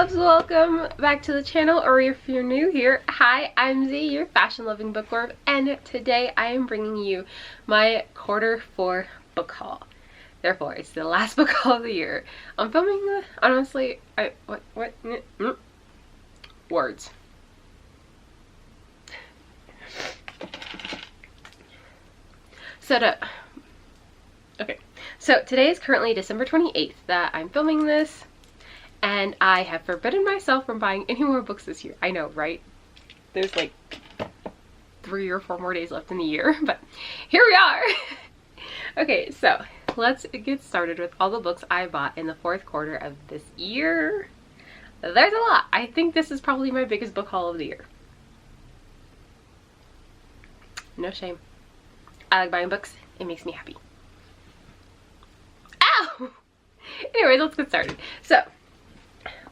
loves, welcome back to the channel, or if you're new here, hi, I'm Z, your fashion loving bookworm, and today I am bringing you my Q4 book haul. Therefore, it's the last book haul of the year. I'm filming, honestly, words. So today is currently December 28th that I'm filming this. And I have forbidden myself from buying any more books this year. I know, right? There's like 3 or 4 more days left in the year, but here we are. Okay, so let's get started with all the books I bought in the Q4 of this year. There's a lot. I think this is probably my biggest book haul of the year. No shame. I like buying books. It makes me happy. Ow! Anyways, let's get started. So,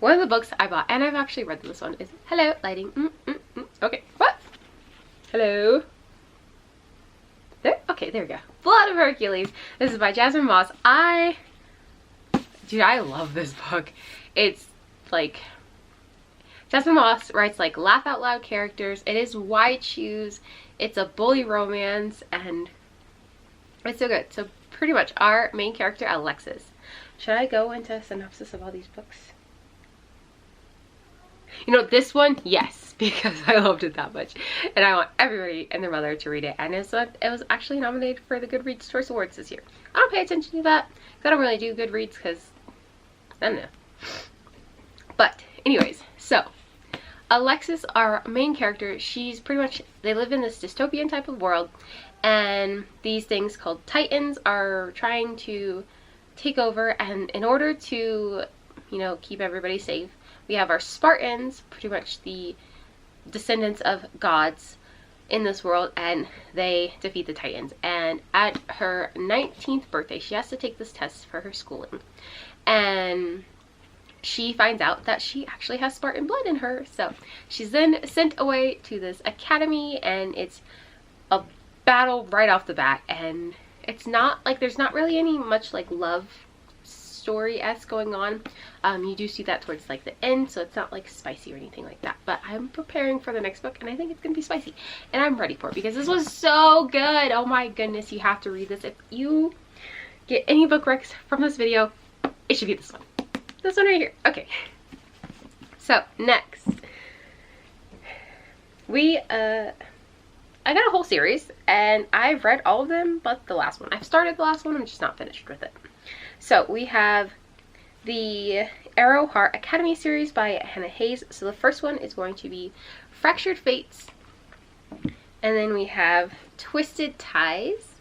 one of the books I bought, and I've actually read this one, is Hello, Lighting. Okay, what? Hello? There? Okay, there we go. Blood of Hercules. This is by Jasmine Moss. Dude, I love this book. It's like, Jasmine Moss writes like laugh out loud characters. It is Why Choose. It's a bully romance, and it's so good. So pretty much our main character, Alexis. Should I go into a synopsis of all these books? You know, this one, yes, because I loved it that much. And I want everybody and their mother to read it. And it was actually nominated for the Goodreads Choice Awards this year. I don't pay attention to that, because I don't really do Goodreads, because I don't know. But anyways, so Alexis, our main character, she's pretty much, they live in this dystopian type of world. And these things called Titans are trying to take over. And in order to, you know, keep everybody safe, we have our Spartans, pretty much the descendants of gods in this world, and they defeat the Titans. And at her 19th birthday, she has to take this test for her schooling. And she finds out that she actually has Spartan blood in her. So she's then sent away to this academy, and it's a battle right off the bat. And it's not like, there's not really any much like love story-esque going on. You do see that towards like the end, so it's not like spicy or anything like that, but I'm preparing for the next book and I think it's gonna be spicy, and I'm ready for it because this was so good. Oh my goodness, you have to read this. If you get any book recs from this video, it should be this one right here. Okay, so next I got a whole series and I've read all of them but the last one. I've started the last one, I'm just not finished with it. So we have the Arrow Heart Academy series by Hannah Hayes. So the first one is going to be Fractured Fates. And then we have Twisted Ties.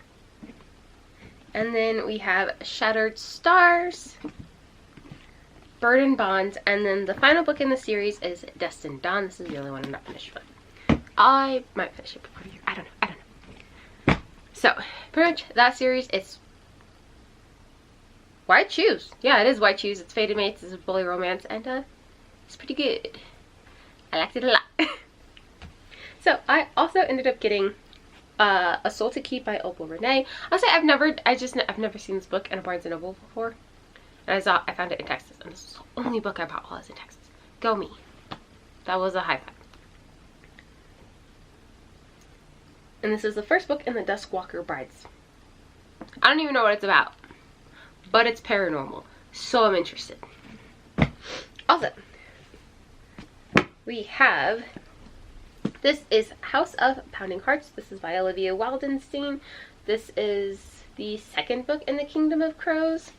And then we have Shattered Stars, Burden Bonds. And then the final book in the series is Destined Dawn. This is the only one I'm not finished with. I might finish it before the year. I don't know. So pretty much that series, it's Why Choose. Yeah, it is Why Choose. It's Fated Mates. It's a bully romance, and it's pretty good. I liked it a lot. So I also ended up getting A Soul to Keep by Opal Renee. Honestly, I've never seen this book in a Barnes & Noble before, and I found it in Texas, and this is the only book I bought while I was in Texas. Go me. That was a high five. And this is the first book in the Duskwalker Brides. I don't even know what it's about, but it's paranormal, so I'm interested. Also, we have, this is House of Pounding Hearts. This is by Olivia Wildenstein. This is the second book in the Kingdom of Crows.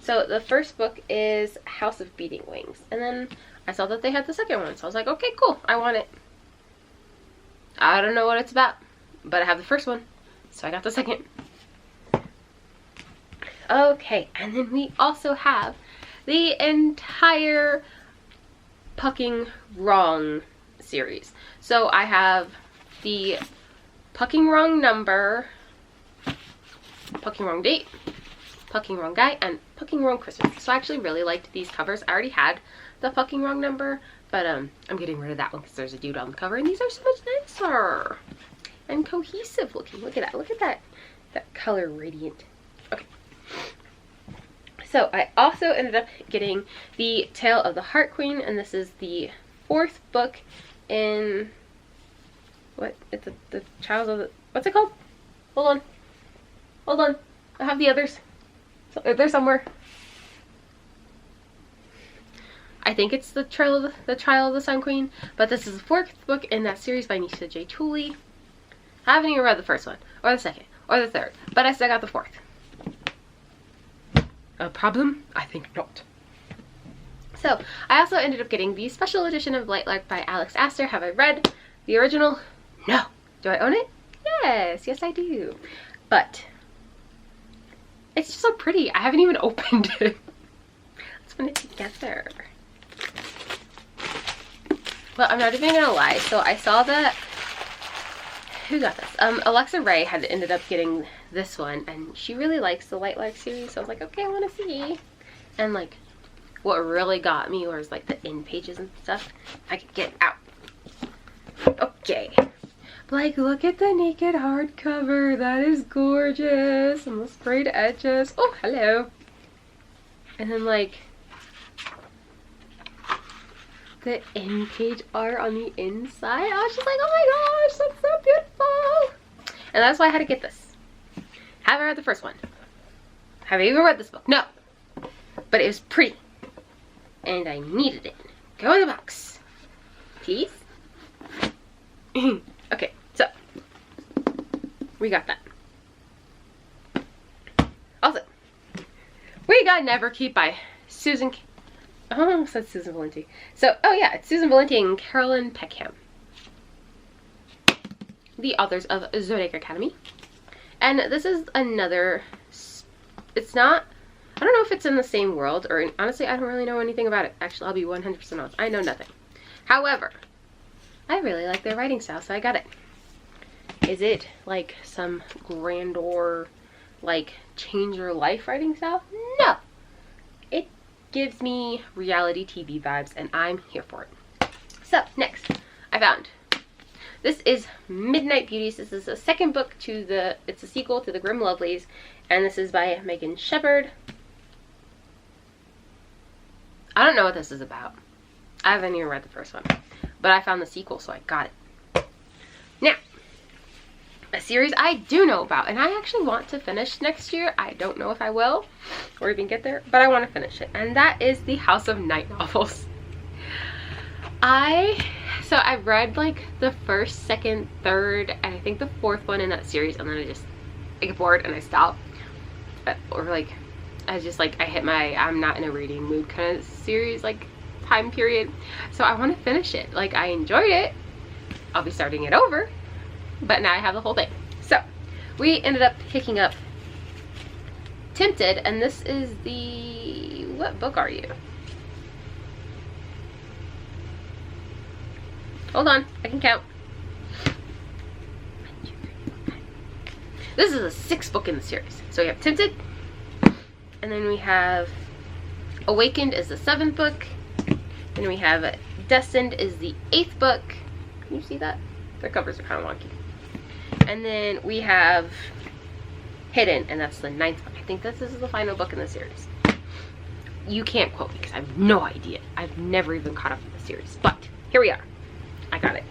So the first book is House of Beating Wings, and then I saw that they had the second one, so I was like, okay, cool, I want it. I don't know what it's about, but I have the first one, so I got the second. Okay, and then we also have the entire Pucking Wrong series. So I have the Pucking Wrong Number, Pucking Wrong Date, Pucking Wrong Guy, and Pucking Wrong Christmas. So I actually really liked these covers. I already had the Pucking Wrong Number, but I'm getting rid of that one because there's a dude on the cover, and these are so much nicer and cohesive looking. Look at that. Look at that color radiant. Okay. So I also ended up getting the Tale of the Heart Queen, and this is the 4th book in what? It's the Trials of the, what's it called? Hold on. I have the others. So they're somewhere. I think it's the Trial of the Sun Queen, but this is the 4th book in that series by Nisha J. Tooley. I haven't even read the 1st one, or the 2nd, or the 3rd, but I still got the 4th. A problem? I think not. So, I also ended up getting the special edition of Lightlark by Alex Aster. Have I read the original? No. Do I own it? Yes, I do. But it's just so pretty. I haven't even opened it. Let's put it together. Well, I'm not even gonna lie. So I saw that. Who got this? Alexa Ray had ended up getting this one, and she really likes the Lightlark series. So I was like, okay, I want to see. And like, what really got me was like the end pages and stuff. If I could get out. Okay. Like, look at the naked hardcover. That is gorgeous. And the sprayed edges. Oh, hello. And then like the end page art on the inside. I was just like, oh my gosh, that's so beautiful. And that's why I had to get this. Haven't read the 1st one. Have I even read this book? No. But it was pretty. And I needed it. Go in the box. Please. Okay, so we got that. Also, we got Neverkeep by Susan. I almost said Susan Valenti. So, oh yeah, it's Susan Valenti and Carolyn Peckham, the authors of Zodiac Academy. And this is another, it's not, I don't know if it's in the same world, or honestly, I don't really know anything about it. Actually, I'll be 100% honest. I know nothing. However, I really like their writing style, so I got it. Is it like some grandeur, like change your life writing style? No. It gives me reality TV vibes, and I'm here for it. So, next, I found. This is Midnight Beauties. This is the 2nd book to the, it's a sequel to the Grim Lovelies, and this is by Megan Shepherd. I don't know what this is about. I haven't even read the 1st one, but I found the sequel, so I got it. Now, a series I do know about, and I actually want to finish next year. I don't know if I will, or even get there, but I want to finish it, and that is the House of Night novels. So I've read like the 1st, 2nd, 3rd, and I think the 4th one in that series, and then I get bored and I stop. Or like, I hit my I'm not in a reading mood kind of series, like, time period. So I want to finish it. Like, I enjoyed it. I'll be starting it over, but now I have the whole thing. So we ended up picking up Tempted, and this is the, what book are you? Hold on, I can count. This is the 6th book in the series. So we have Tempted, and then we have Awakened is the 7th book. Then we have Destined is the 8th book. Can you see that? Their covers are kind of wonky. And then we have Hidden, and that's the 9th book. I think this is the final book in the series. You can't quote me because I have no idea. I've never even caught up with the series, but here we are. I got it.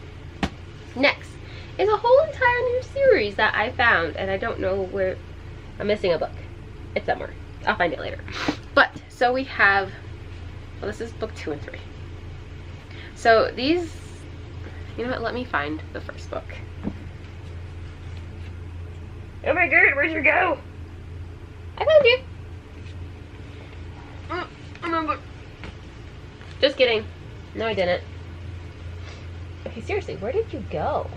Next is a whole entire new series that I found, and I don't know where. I'm missing a book. It's somewhere. I'll find it later. But so we have, well, this is book 2 and 3. So these, you know what, let me find the 1st book. Oh my god, where'd you go? I found you. Remember. Just kidding. No, I didn't. Okay, seriously, where did you go?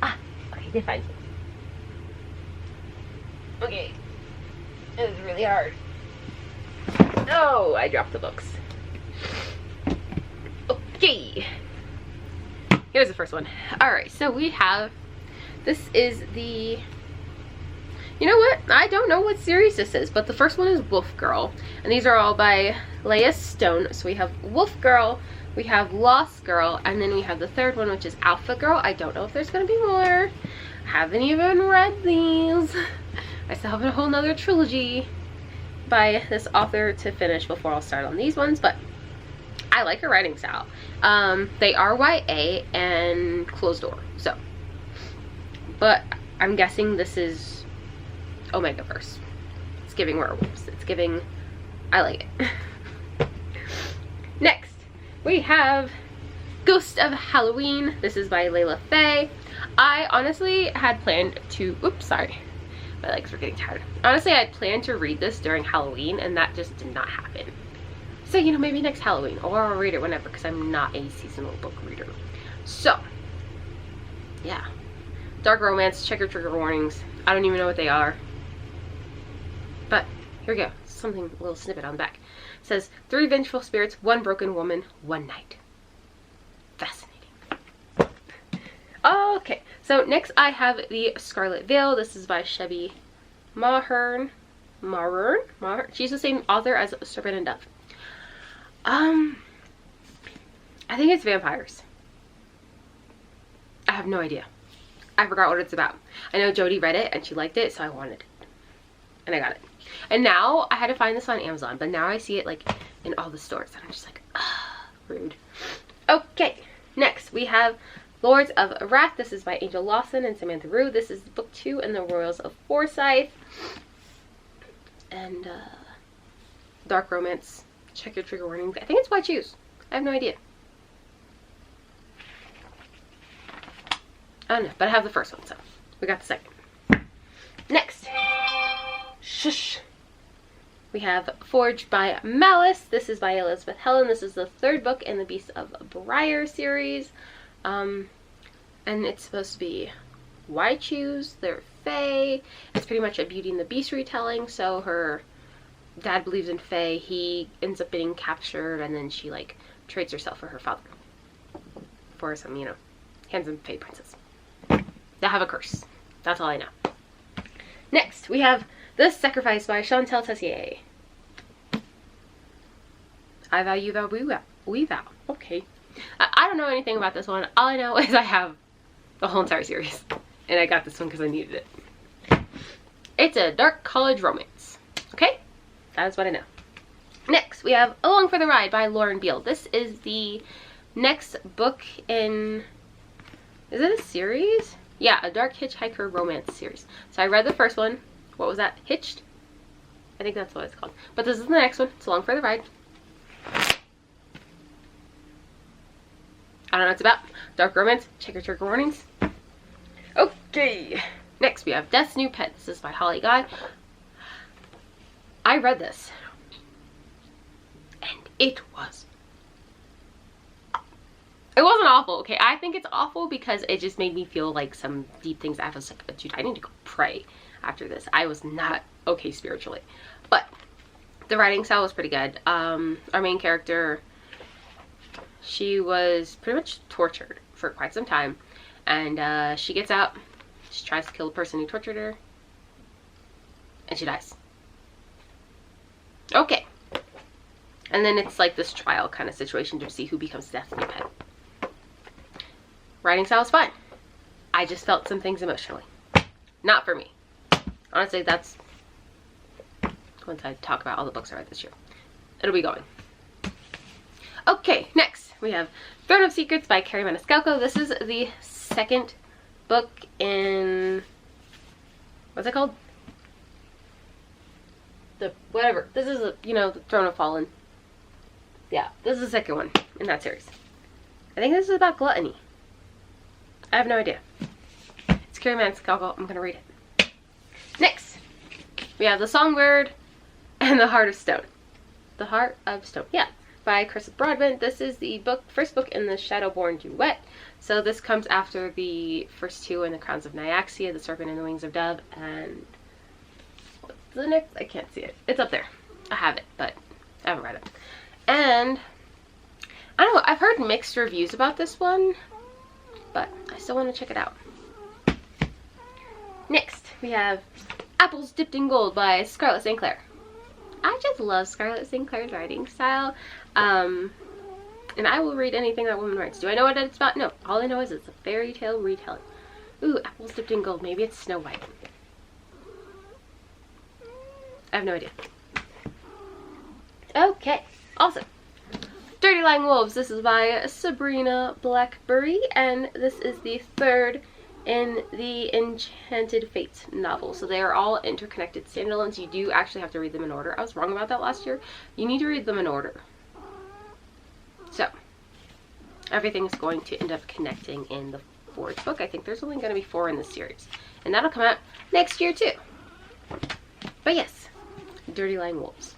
Ah, okay, I did find you. Okay. It was really hard. Oh, I dropped the books. Okay. Here's the 1st one. Alright, so we have, this is the, you know what? I don't know what series this is, but the 1st one is Wolf Girl. And these are all by Leah Stone. So we have Wolf Girl, we have Lost Girl, and then we have the 3rd one, which is Alpha Girl. I don't know if there's going to be more. Haven't even read these. I still have a whole nother trilogy by this author to finish before I'll start on these ones, but I like her writing style. They are YA and closed door, so. But I'm guessing this is Omegaverse. It's giving werewolves. It's giving, I like it. Next, we have Ghost of Halloween. This is by Layla Faye. I honestly had planned to, oops, sorry. My legs were getting tired. Honestly, I had planned to read this during Halloween, and that just did not happen. So, you know, maybe next Halloween, or I'll read it whenever, because I'm not a seasonal book reader. So, yeah. Dark romance, check your trigger warnings. I don't even know what they are. But, here we go. Something, a little snippet on the back. It says, 3 vengeful spirits, 1 broken woman, 1 night. Fascinating. Okay, so next I have The Scarlet Veil. This is by Chebby Mahern. She's the same author as Serpent and Dove. I think it's vampires. I have no idea. I forgot what it's about. I know Jody read it and she liked it, so I wanted it. And I got it. And now I had to find this on Amazon, but now I see it like in all the stores and I'm just like, ah, rude. Okay, next we have Lords of Wrath. This is by Angel Lawson and Samantha Rue. This is book 2 in the Royals of Forsyth. And dark romance. Check your trigger warnings. I think it's White Shoes. I have no idea. I don't know, but I have the first one, so we got the second. Next. Shush. We have Forged by Malice. This is by Elizabeth Helen. This is the 3rd book in the Beasts of Briar series. And it's supposed to be White Shoes. They're fae. It's pretty much a Beauty and the Beast retelling. So her dad believes in fae. He ends up getting captured, and then she like trades herself for her father for some, you know, handsome fae princess. They have a curse. That's all I know. Next, we have The Sacrifice by Chantal Tessier. I vow, you vow, we vow. Okay. I don't know anything about this one. All I know is I have the whole entire series. And I got this one because I needed it. It's a dark college romance. Okay? That is what I know. Next, we have Along for the Ride by Lauren Beale. This is the next book in... Is it a series? Yeah, a dark hitchhiker romance series. So I read the first one. What was that? Hitched? I think that's what it's called. But this is the next one. It's Along for the Ride. I don't know what it's about. Dark romance. Check your trigger warnings. Okay. Next we have Death's New Pet. This is by Holly Guy. I read this. And it wasn't awful, okay? I think it's awful because it just made me feel like some deep things. I was like, dude, I need to go pray after this. I was not okay spiritually. But the writing style was pretty good. Our main character, she was pretty much tortured for quite some time. And she gets out. She tries to kill the person who tortured her. And she dies. Okay. And then it's like this trial kind of situation to see who becomes Death's New Pet. Writing style was fine. I just felt some things emotionally. Not for me. Honestly, that's once I talk about all the books I read this year. It'll be going. Okay, next we have Throne of Secrets by Carrie Maniscalco. This is the 2nd book in... What's it called? Whatever. This is, the Throne of Fallen. Yeah, this is the 2nd one in that series. I think this is about gluttony. I have no idea. It's Carrie Maniscalco. I'm gonna read it. Next, we have The Songbird and The Heart of Stone. The Heart of Stone, yeah, by Chris Broadbent. This is the first book in the Shadowborn duet. So this comes after the first 2 in The Crowns of Nyaxia, The Serpent and the Wings of Dove, and what's the next? I can't see it. It's up there. I have it, but I haven't read it. And I don't know, I've heard mixed reviews about this one, but I still want to check it out. Next, we have Apples Dipped in Gold by Scarlett St. Clair. I just love Scarlett St. Clair's writing style. And I will read anything that woman writes. Do I know what it's about? No. All I know is it's a fairy tale retelling. Ooh, Apples Dipped in Gold. Maybe it's Snow White. I have no idea. Okay, awesome. Dirty Lying Wolves. This is by Sabrina Blackberry, and this is the third in the Enchanted Fates novel. So they are all interconnected standalones. You do actually have to read them in order. I was wrong about that last year. You need to read them in order. So everything is going to end up connecting in the fourth book. I think there's only going to be 4 in this series, and that'll come out next year too. But yes, Dirty Lying Wolves.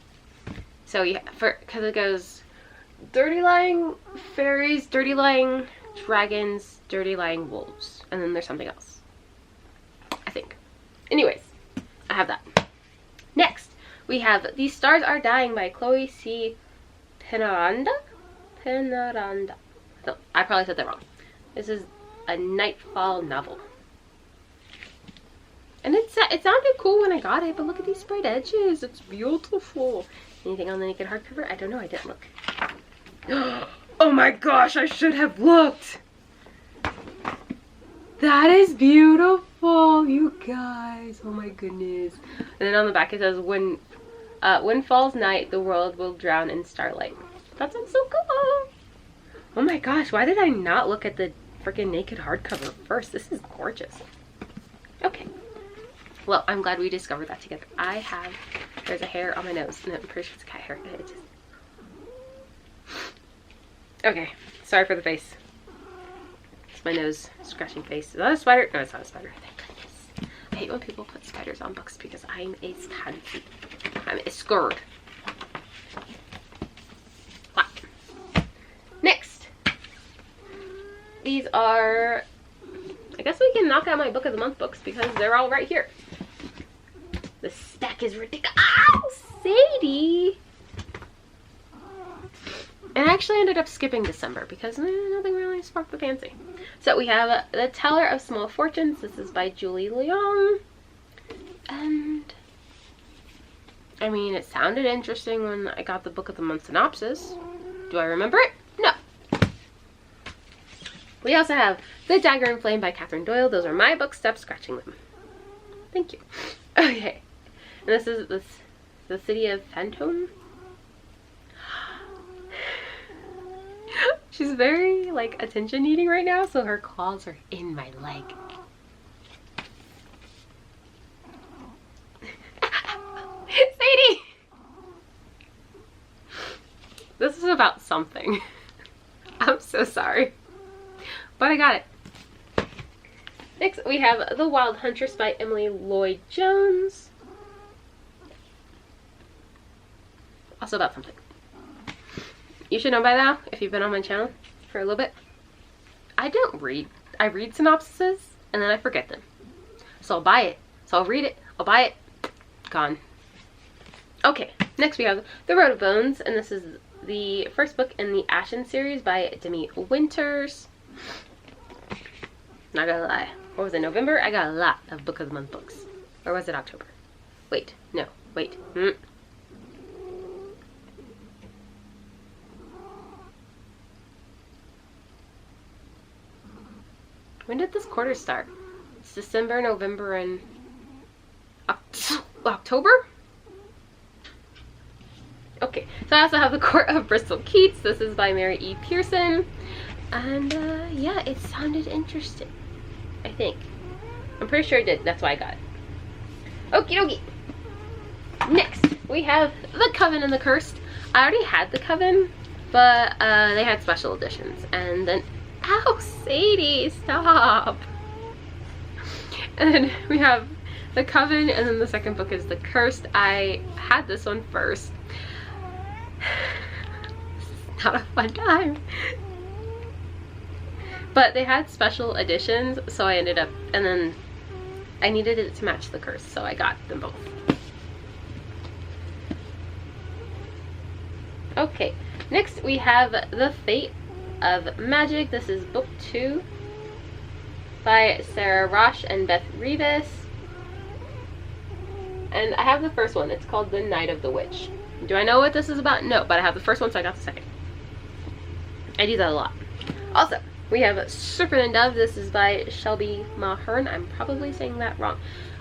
So yeah, because it goes Dirty Lying Fairies, Dirty Lying Dragons, Dirty Lying Wolves, and then there's something else, I think. Anyways, I have that. Next, we have These Stars Are Dying by Chloe C. Penaranda. No, I probably said that wrong. This is a Nightfall novel. And it sounded cool when I got it, but look at these sprayed edges. It's beautiful. Anything on the naked hardcover? I don't know. I didn't look. Oh my gosh, I should have looked. That is beautiful, you guys. Oh my goodness. And then on the back it says, when falls night, the world will drown in starlight. That sounds so cool. Oh my gosh, why did I not look at the freaking naked hardcover first? This is gorgeous. Okay. Well, I'm glad we discovered that together. There's a hair on my nose, and I'm pretty sure it's a cat hair. Okay, sorry for the face. It's my nose scratching face. Is that a spider? No, it's not a spider. Thank goodness. I hate when people put spiders on books because I'm a pansy. I'm scared. Wow. Next. These are, I guess we can knock out my Book of the Month books because they're all right here. The stack is ridiculous. Ow, Sadie! And I actually ended up skipping December because nothing really sparked the fancy. So we have The Teller of Small Fortunes. This is by Julie Leong. And I mean, it sounded interesting when I got the Book of the Month synopsis. Do I remember it? No. We also have The Dagger and Flame by Catherine Doyle. Those are my books. Stop scratching them. Thank you. Okay. And this is The City of Phantom. She's very, like, attention needing right now, so her claws are in my leg. Sadie! This is about something. I'm so sorry. But I got it. Next, we have The Wild Huntress by Emily Lloyd Jones. Also about something. You should know by now, if you've been on my channel for a little bit, I don't read. I read synopsises, and then I forget them. So I'll buy it. So I'll read it. I'll buy it. Gone. Okay, next we have The Road of Bones, and this is the first book in the Ashen series by Demi Winters. Not gonna lie. What was it, November? I got a lot of Book of the Month books. Or was it October? Wait, no, wait. When did this quarter start? It's December, November, and October? Okay, so I also have The Court of Bristol Keats. This is by Mary E. Pearson. And yeah, it sounded interesting, I think. I'm pretty sure it did. That's why I got it. Okie dokie. Next, we have The Coven and the Cursed. I already had The Coven, but they had special editions. And then, ow, Sadie, stop. And then we have The Coven, and then the second book is The Cursed. I had this one first. It's not a fun time. But they had special editions, so I ended up, and then I needed it to match The Curse, so I got them both. Okay, next we have The Fate of Magic. This is book 2 by Sarah Rosh and Beth Revis. And I have the first one. It's called The Night of the Witch. Do I know what this is about? No, but I have the first one, so I got the second. I do that a lot. Also, we have Serpent and Dove. This is by Shelby Mahern. I'm probably saying that wrong.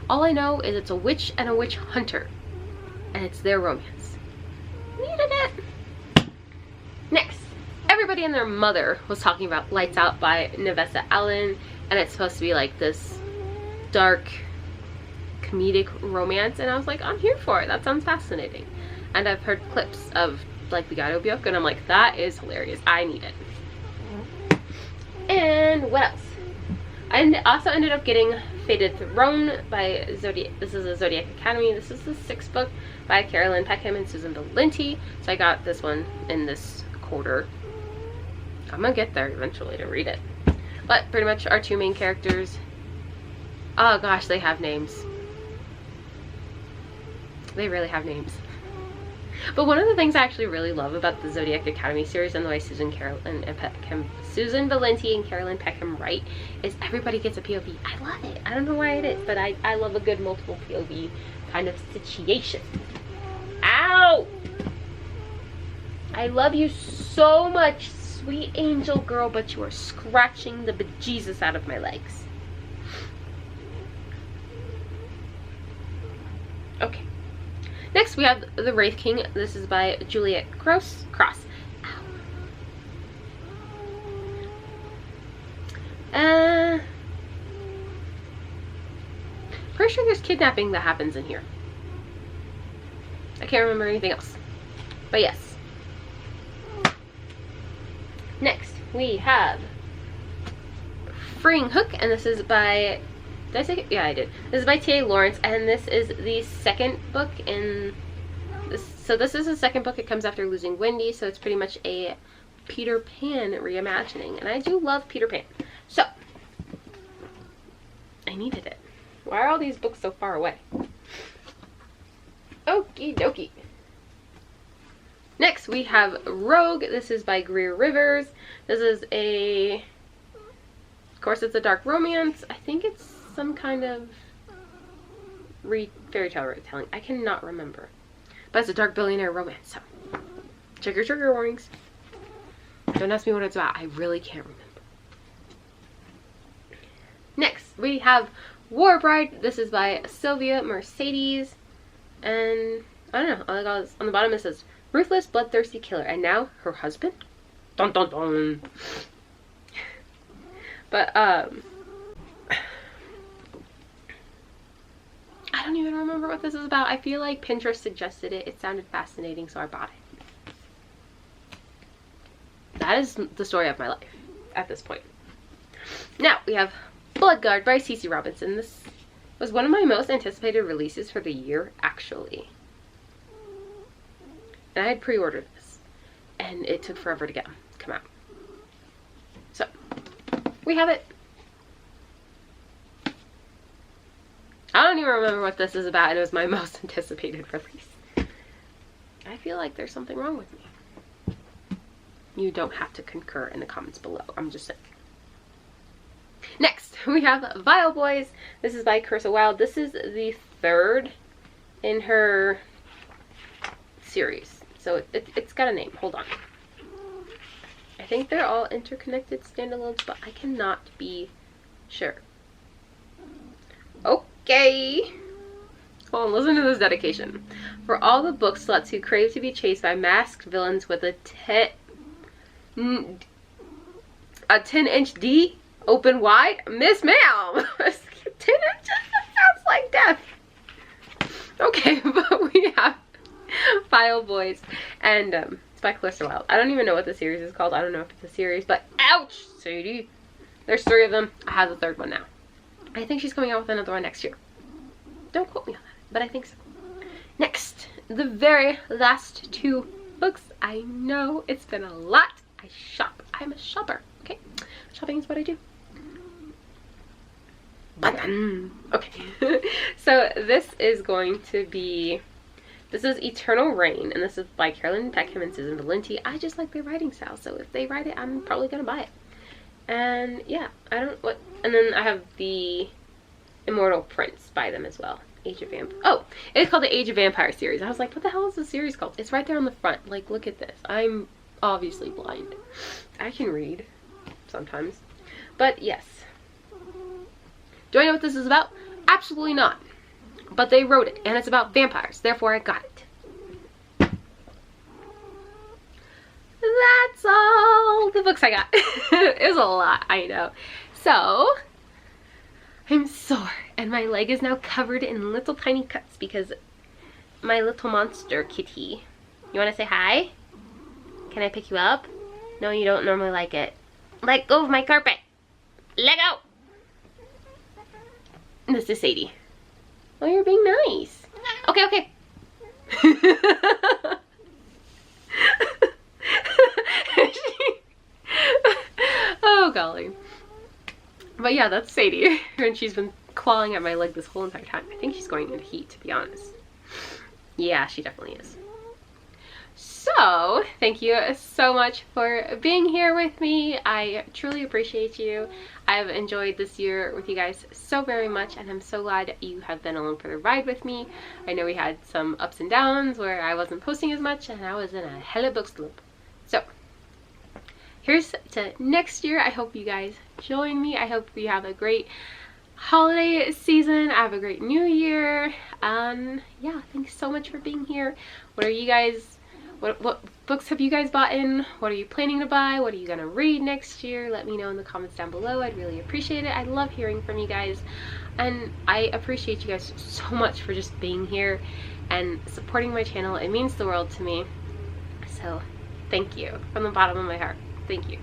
All I know is it's a witch and a witch hunter, and it's their romance. Needed it. Next, everybody and their mother was talking about Lights Out by Nevessa Allen, and it's supposed to be like this dark comedic romance, and I was like, I'm here for it. That sounds fascinating. And I've heard clips of like the audiobook, and I'm like, that is hilarious. I need it. And what else? I also ended up getting Fated Throne by Zodiac. This is a Zodiac Academy. This is the 6th book by Carolyn Peckham and Susan Valenti. So I got this one in this quarter. I'm gonna get there eventually to read it. But pretty much our 2 main characters, oh gosh, they have names. They really have names. But one of the things I actually really love about the Zodiac Academy series and the way Susan Valenti and Carolyn Peckham write is everybody gets a POV. I love it. I don't know why it is, but I love a good multiple POV kind of situation. Ow! I love you so much, sweet angel girl, but you are scratching the bejesus out of my legs. Okay. Next, we have The Wraith King. This is by Juliet Cross. Ow. Pretty sure there's kidnapping that happens in here. I can't remember anything else. But yes. Next, we have Freeing Hook, and this is by... Did I say it? Yeah, I did. This is by T.A. Lawrence, and this is the 2nd book in this. So this is the 2nd book. It comes after Losing Wendy, so it's pretty much a Peter Pan reimagining, and I do love Peter Pan. So I needed it. Why are all these books so far away? Okie dokie. Next, we have Rogue. This is by Greer Rivers. This is a... Of course, it's a dark romance. I think it's some kind of fairy tale retelling. I cannot remember. But it's a dark billionaire romance, so trigger warnings. Don't ask me what it's about. I really can't remember. Next, we have War Bride. This is by Sylvia Mercedes. And I don't know. On the bottom it says, ruthless, bloodthirsty killer. And now her husband? Dun dun dun. But, I don't even remember what this is about. I feel like Pinterest suggested it. It sounded fascinating, so I bought it. That is the story of my life at this point. Now, we have Bloodguard by CC Robinson. This was one of my most anticipated releases for the year, actually. And I had pre-ordered this, and it took forever to come out. So, we have it. I don't even remember what this is about, and it was my most anticipated release. I feel like there's something wrong with me. You don't have to concur in the comments below. I'm just saying. Next, we have Vile Boys. This is by Carissa Wild. This is the 3rd in her series. So it's got a name. Hold on. I think they're all interconnected standalones, but I cannot be sure. Okay. Hold on, listen to this dedication. For all the book sluts who crave to be chased by masked villains with a 10-inch D open wide, Miss Ma'am. 10 inches? That sounds like death. Okay, but we have Vile Boys, and it's by Carissa Wild. I don't even know what the series is called. I don't know if it's a series, but ouch, Sadie. There's 3 of them. I have the 3rd one now. I think she's coming out with another one next year. Don't quote me on that, but I think so. Next, the very last 2 books. I know it's been a lot. I shop. I'm a shopper, okay? Shopping is what I do. Okay. So this is going to be... This is Eternal Rain, and this is by Carolyn Peckham and Susan Valenti. I just like their writing style, so if they write it, I'm probably gonna buy it. And yeah, and then I have the Immortal Prince by them as well. Age of Vampire. Oh, it's called the Age of Vampire series. I was like, what the hell is the series called? It's right there on the front. Like, look at this. I'm obviously blind. I can read sometimes. But yes. Do I know what this is about? Absolutely not. But they wrote it, and it's about vampires. Therefore, I got it. that's all the books I got. It was a lot, I know. So, I'm sore and my leg is now covered in little tiny cuts because my little monster kitty. You want to say hi? Can I pick you up? No, you don't normally like it. Let go of my carpet. Let go. This is Sadie. Oh, you're being nice. Okay, okay. Oh, golly. But yeah, that's Sadie. And she's been clawing at my leg this whole entire time. I think she's going into heat, to be honest. Yeah, she definitely is. So, thank you so much for being here with me. I truly appreciate you. I've enjoyed this year with you guys so very much, and I'm so glad you have been along for the ride with me. I know we had some ups and downs where I wasn't posting as much, and I was in a hella book slope. So, here's to next year. I hope you guys join me. I hope you have a great holiday season. I have a great new year. Yeah, thanks so much for being here. What are you guys... What books have you guys bought in? What are you planning to buy? What are you gonna read next year? Let me know in the comments down below. I'd really appreciate it. I love hearing from you guys, and I appreciate you guys so much for just being here and supporting my channel. It means the world to me. So thank you from the bottom of my heart. Thank you.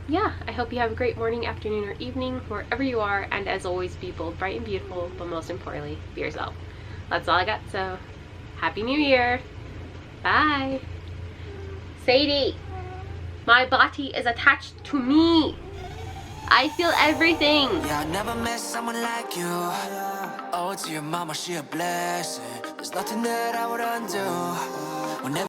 Yeah, I hope you have a great morning, afternoon, or evening wherever you are, and as always, be bold, bright, and beautiful, but most importantly, be yourself. That's all I got, so Happy New Year! Bye. Sadie, my body is attached to me. I feel everything. Yeah, I never met someone like you. Oh, to your mama, she a blessing. There's nothing that I would undo.